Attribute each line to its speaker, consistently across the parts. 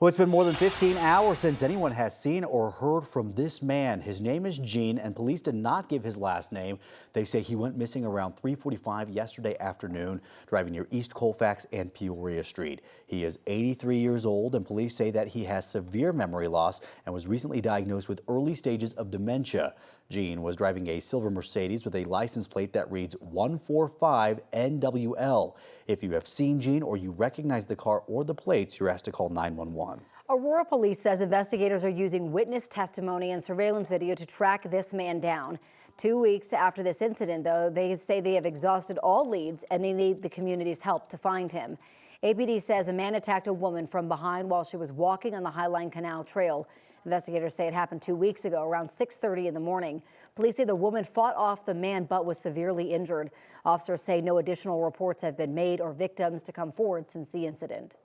Speaker 1: Well, it's been more than 15 hours since anyone has seen or heard from this man. His name is Gene, and police did not give his last name. They say he went missing around 3:45 yesterday afternoon, driving near East Colfax and Peoria Street. He is 83 years old, and police say that he has severe memory loss and was recently diagnosed with early stages of dementia. Gene was driving a silver Mercedes with a license plate that reads 145 NWL. If you have seen Gene or you recognize the car or the plates, you're asked to call 911.
Speaker 2: Aurora police says investigators are using witness testimony and surveillance video to track this man down. 2 weeks after this incident, though, they say they have exhausted all leads and they need the community's help to find him. APD says a man attacked a woman from behind while she was walking on the High Line Canal Trail. Investigators say it happened 2 weeks ago around 6:30 in the morning. Police say the woman fought off the man but was severely injured. Officers say no additional reports have been made or victims to come forward since the incident.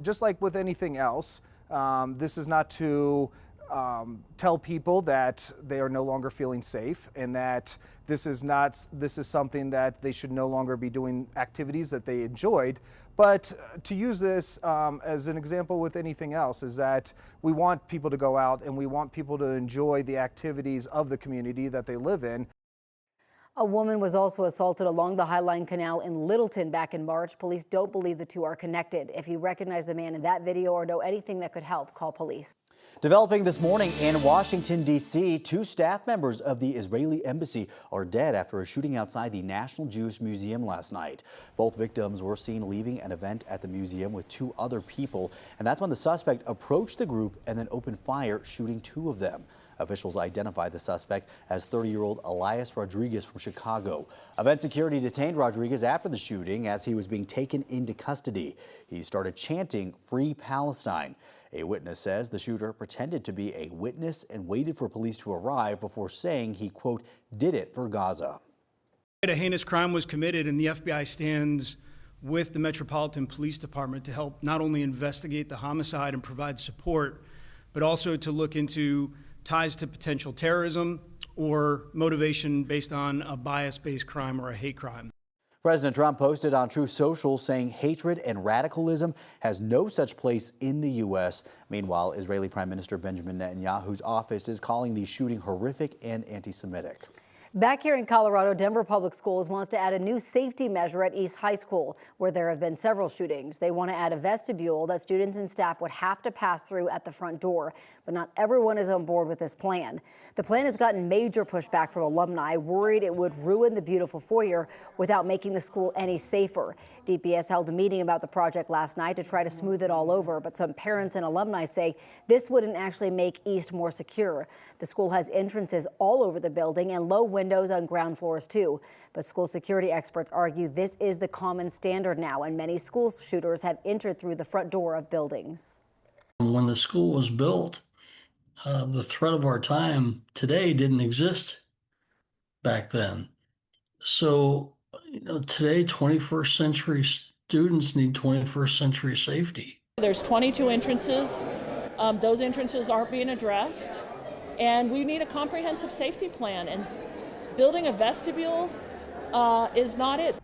Speaker 3: Just like with anything else, this is not to tell people that they are no longer feeling safe and that this is something that they should no longer be doing activities that they enjoyed. But to use this as an example with anything else is that we want people to go out and we want people to enjoy the activities of the community that they live in.
Speaker 2: A woman was also assaulted along the High Line Canal in Littleton back in March. Police don't believe the two are connected. If you recognize the man in that video or know anything that could help, call police.
Speaker 1: Developing this morning in Washington, D.C., 2 staff members of the Israeli embassy are dead after a shooting outside the National Jewish Museum last night. Both victims were seen leaving an event at the museum with 2 other people, and that's when the suspect approached the group and then opened fire, shooting 2 of them. Officials identified the suspect as 30-year-old Elias Rodriguez from Chicago. Event security detained Rodriguez after the shooting as he was being taken into custody. He started chanting "Free Palestine." A witness says the shooter pretended to be a witness and waited for police to arrive before saying he, quote, did it for Gaza.
Speaker 4: A heinous crime was committed, and the FBI stands with the Metropolitan Police Department to help not only investigate the homicide and provide support, but also to look into ties to potential terrorism or motivation based on a bias-based crime or a hate crime.
Speaker 1: President Trump posted on Truth Social saying hatred and radicalism has no such place in the U.S. Meanwhile, Israeli Prime Minister Benjamin Netanyahu's office is calling the shooting horrific and anti-Semitic.
Speaker 2: Back here in Colorado, Denver Public Schools wants to add a new safety measure at East High School, where there have been several shootings. They want to add a vestibule that students and staff would have to pass through at the front door, but not everyone is on board with this plan. The plan has gotten major pushback from alumni, worried it would ruin the beautiful foyer without making the school any safer. DPS held a meeting about the project last night to try to smooth it all over, but some parents and alumni say this wouldn't actually make East more secure. The school has entrances all over the building and low windows on ground floors too. But school security experts argue this is the common standard now, and many school shooters have entered through the front door of buildings.
Speaker 5: When the school was built, the threat of our time today didn't exist back then. So, today 21st century students need 21st century safety.
Speaker 6: There's 22 entrances. Those entrances aren't being addressed. And we need a comprehensive safety plan, and building a vestibule is not it.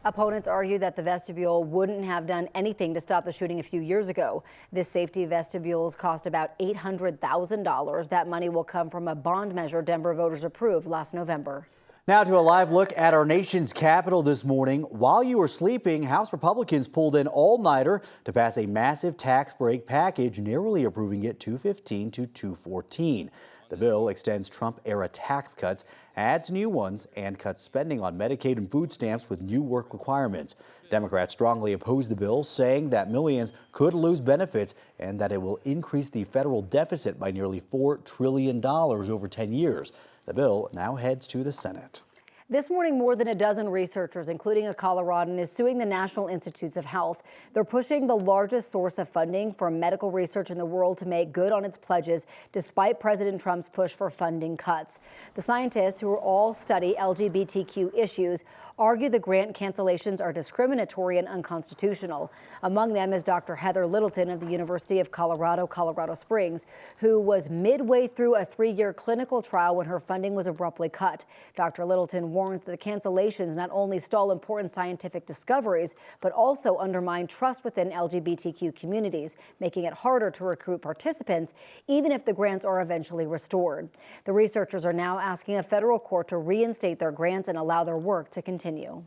Speaker 2: Opponents argue that the vestibule wouldn't have done anything to stop the shooting a few years ago. This safety vestibules cost about $800,000. That money will come from a bond measure Denver voters approved last November.
Speaker 1: Now to a live look at our nation's capital this morning. While you were sleeping, House Republicans pulled an all-nighter to pass a massive tax break package, narrowly approving it 215 to 214. The bill extends Trump-era tax cuts, adds new ones, and cuts spending on Medicaid and food stamps with new work requirements. Democrats strongly oppose the bill, saying that millions could lose benefits and that it will increase the federal deficit by nearly $4 trillion over 10 years. The bill now heads to the Senate.
Speaker 2: This morning, more than a dozen researchers, including a Coloradan, is suing the National Institutes of Health. They're pushing the largest source of funding for medical research in the world to make good on its pledges, despite President Trump's push for funding cuts. The scientists, who all study LGBTQ issues, argue the grant cancellations are discriminatory and unconstitutional. Among them is Dr. Heather Littleton of the University of Colorado, Colorado Springs, who was midway through a 3-year clinical trial when her funding was abruptly cut. Dr. Littleton warns that the cancellations not only stall important scientific discoveries, but also undermine trust within LGBTQ communities, making it harder to recruit participants, even if the grants are eventually restored. The researchers are now asking a federal court to reinstate their grants and allow their work to continue.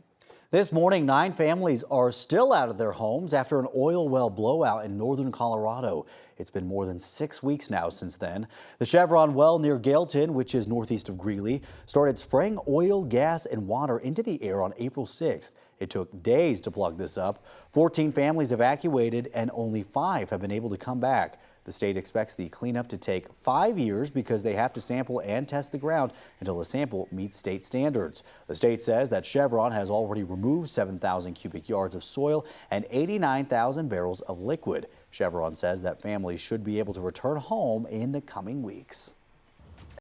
Speaker 1: This morning, 9 families are still out of their homes after an oil well blowout in northern Colorado. It's been more than 6 weeks now since then. The Chevron well near Gailton, which is northeast of Greeley, started spraying oil, gas, and water into the air on April 6th. It took days to plug this up. 14 families evacuated and only 5 have been able to come back. The state expects the cleanup to take 5 years because they have to sample and test the ground until the sample meets state standards. The state says that Chevron has already removed 7,000 cubic yards of soil and 89,000 barrels of liquid. Chevron says that families should be able to return home in the coming weeks.